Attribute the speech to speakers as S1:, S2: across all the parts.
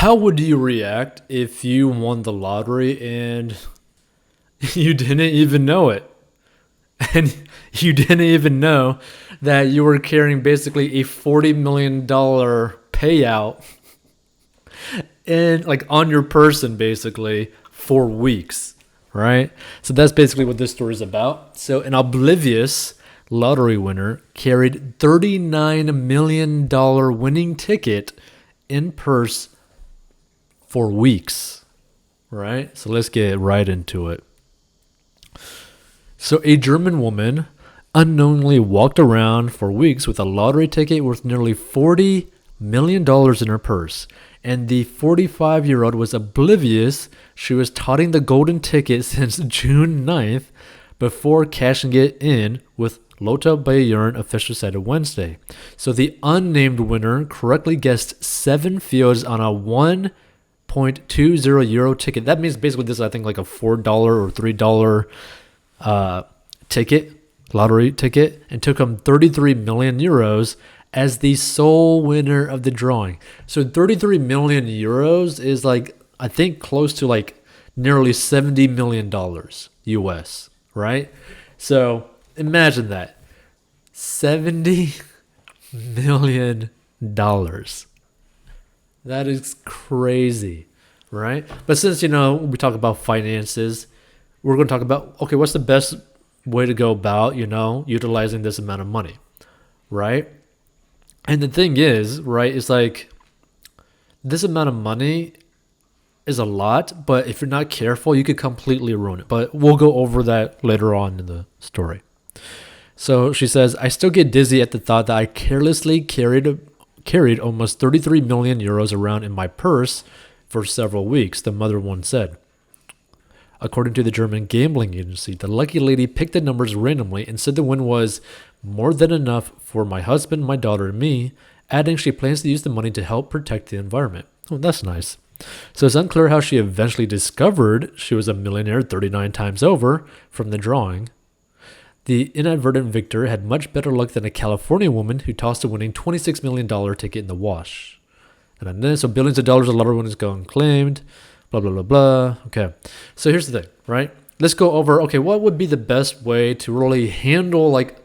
S1: How would you react if you won the lottery and you didn't even know it? And you didn't even know that you were carrying basically a $40 million payout in like on your person basically for weeks, right? So that's basically what this story is about. So an oblivious lottery winner carried $39 million winning ticket in purse for weeks, right? So let's get right into it. So a German woman unknowingly walked around for weeks with a lottery ticket worth nearly $40 million in her purse. And the 45-year-old was oblivious she was touting the golden ticket since June 9th before cashing it in with Lotte Bayern officials said Wednesday. So the unnamed winner correctly guessed 7 fields on a 1.20 euro ticket. That means basically this is, I think, like a $4 or $3 ticket, lottery ticket, and took home 33 million euros as the sole winner of the drawing. So 33 million euros is like, I think, close to like nearly $70 million US, right? So imagine that. $70 million. That is crazy, right? But since, we talk about finances, we're going to talk about, okay, what's the best way to go about, utilizing this amount of money, right? And the thing is, right, it's like this amount of money is a lot, but if you're not careful, you could completely ruin it. But we'll go over that later on in the story. So she says, I still get dizzy at the thought that I carelessly carried almost 33 million euros around in my purse for several weeks, the mother once said. According to the German gambling agency, the lucky lady picked the numbers randomly and said the win was more than enough for my husband, my daughter, and me, adding she plans to use the money to help protect the environment. Oh, that's nice. So it's unclear how she eventually discovered she was a millionaire 39 times over from the drawing. The inadvertent victor had much better luck than a California woman who tossed a winning $26 million ticket in the wash. And then, so billions of dollars of lottery winners go unclaimed. Blah, blah, blah, blah. Okay. So here's the thing, right? Let's go over, okay, what would be the best way to really handle, like,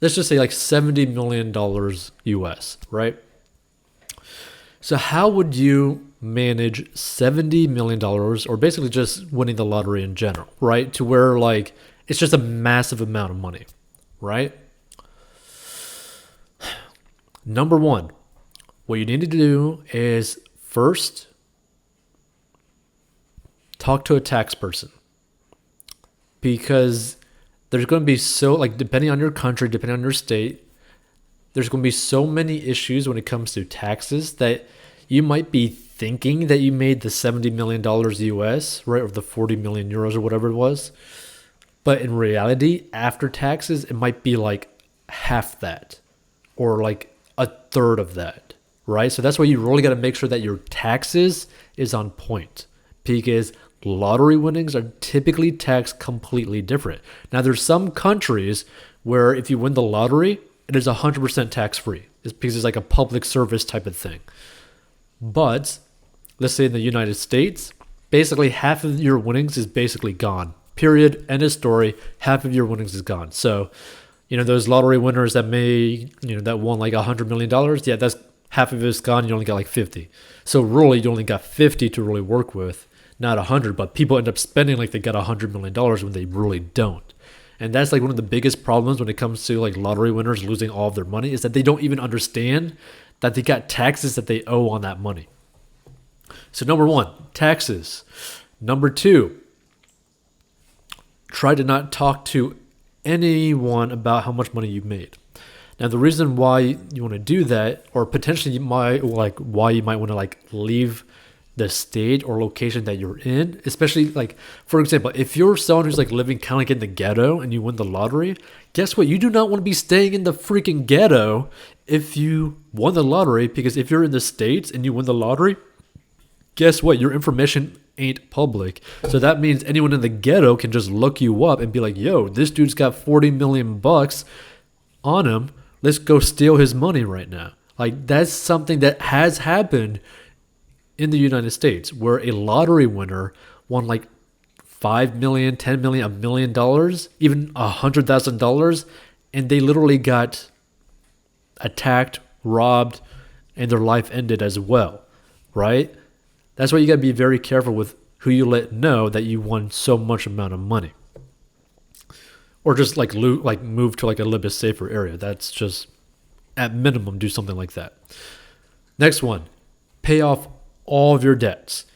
S1: let's just say like $70 million US, right? So how would you manage $70 million or basically just winning the lottery in general, right? To where like it's just a massive amount of money, right? Number one, what you need to do is first talk to a tax person, because there's going to be depending on your country, depending on your state, there's going to be so many issues when it comes to taxes that you might be thinking that you made the $70 million US, right? Or the 40 million euros or whatever it was. But in reality, after taxes, it might be like half that or like a third of that, right? So that's why you really got to make sure that your taxes is on point, because lottery winnings are typically taxed completely different. Now, there's some countries where if you win the lottery, it is 100% tax-free. It's because it's like a public service type of thing. But let's say in the United States, basically half of your winnings is basically gone. Period. End of story. Half of your winnings is gone. So, those lottery winners that that won like $100 million, yeah, that's half of it's gone. You only got like 50. So really, you only got 50 to really work with, not 100. But people end up spending like they got $100 million when they really don't. And that's like one of the biggest problems when it comes to like lottery winners losing all of their money, is that they don't even understand that they got taxes that they owe on that money. So number one, taxes. Number two, try to not talk to anyone about how much money you made. Now, the reason why you want to do that, or potentially why you might want to like leave the state or location that you're in, especially like, for example, if you're someone who's like living kind of like in the ghetto and you win the lottery, guess what? You do not want to be staying in the freaking ghetto if you won the lottery, because if you're in the States and you win the lottery, guess what? Your information ain't public. So that means anyone in the ghetto can just look you up and be like, yo, this dude's got 40 million bucks on him. Let's go steal his money right now. Like, that's something that has happened in the United States where a lottery winner won like 5 million, 10 million, $1 million, even $100,000, and they literally got attacked, robbed, and their life ended as well, right? That's why you got to be very careful with who you let know that you won so much amount of money. Or just like move to like a little bit safer area. That's just at minimum do something like that. Next one, pay off all of your debts.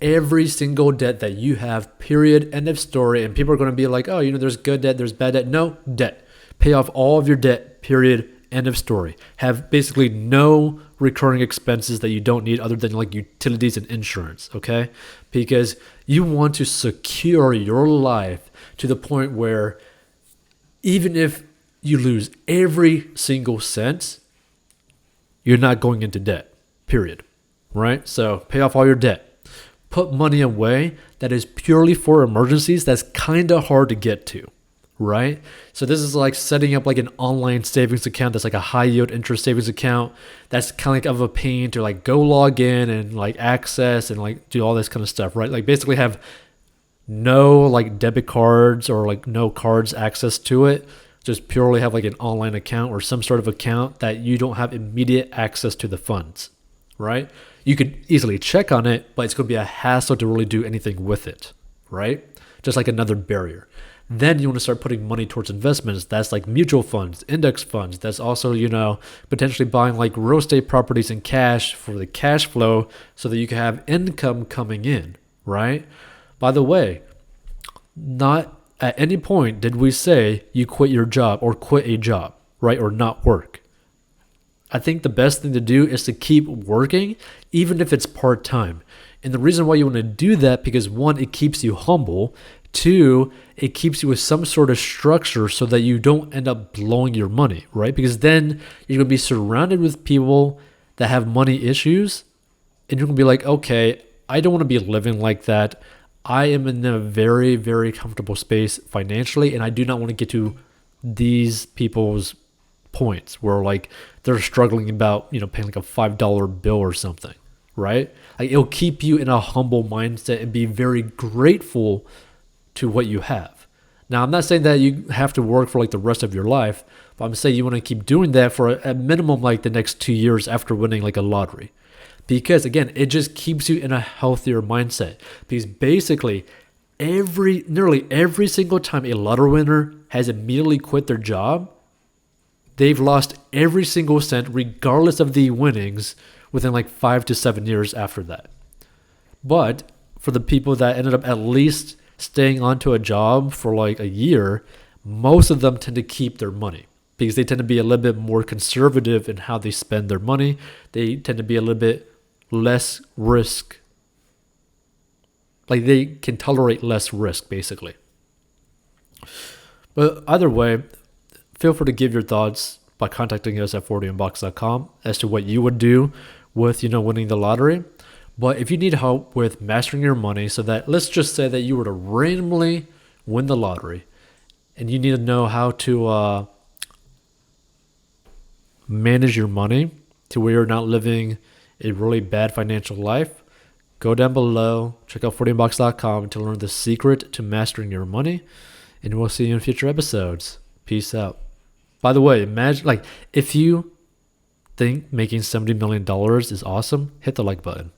S1: Every single debt that you have, period, end of story. And people are going to be like, oh, there's good debt, there's bad debt. No, debt. Pay off all of your debt, period, end of story. Have basically no recurring expenses that you don't need other than like utilities and insurance, okay? Because you want to secure your life to the point where even if you lose every single cent, you're not going into debt, period, right? So pay off all your debt. Put money away that is purely for emergencies that's kind of hard to get to, right? So this is like setting up like an online savings account that's like a high yield interest savings account. That's kind of like of a pain to like go log in and like access and like do all this kind of stuff, right? Like basically have no like debit cards or like no cards access to it. Just purely have like an online account or some sort of account that you don't have immediate access to the funds, right? You could easily check on it, but it's going to be a hassle to really do anything with it, right? Just like another barrier. Then you want to start putting money towards investments. That's like mutual funds, index funds. That's also, potentially buying like real estate properties in cash for the cash flow so that you can have income coming in, right? By the way, not at any point did we say you quit your job or quit a job, right? Or not work. I think the best thing to do is to keep working, even if it's part-time. And the reason why you want to do that, because one, it keeps you humble. Two, it keeps you with some sort of structure so that you don't end up blowing your money, right? Because then you're going to be surrounded with people that have money issues, and you're going to be like, okay, I don't want to be living like that. I am in a very, very comfortable space financially, and I do not want to get to these people's points where like they're struggling about, paying like a $5 bill or something, right? Like it'll keep you in a humble mindset and be very grateful to what you have. Now, I'm not saying that you have to work for like the rest of your life, but I'm saying you want to keep doing that for a minimum like the next 2 years after winning like a lottery. Because again, it just keeps you in a healthier mindset. Because basically, nearly every single time a lottery winner has immediately quit their job, they've lost every single cent regardless of the winnings within like 5 to 7 years after that. But for the people that ended up at least staying onto a job for like a year, most of them tend to keep their money because they tend to be a little bit more conservative in how they spend their money. They tend to be a little bit less risk. Like they can tolerate less risk basically. But either way, feel free to give your thoughts by contacting us at 40inbox.com as to what you would do with, winning the lottery. But if you need help with mastering your money so that, let's just say that you were to randomly win the lottery and you need to know how to manage your money to where you're not living a really bad financial life, go down below, check out 40inbox.com to learn the secret to mastering your money, and we'll see you in future episodes. Peace out. By the way, imagine if you think making $70 million is awesome, hit the like button.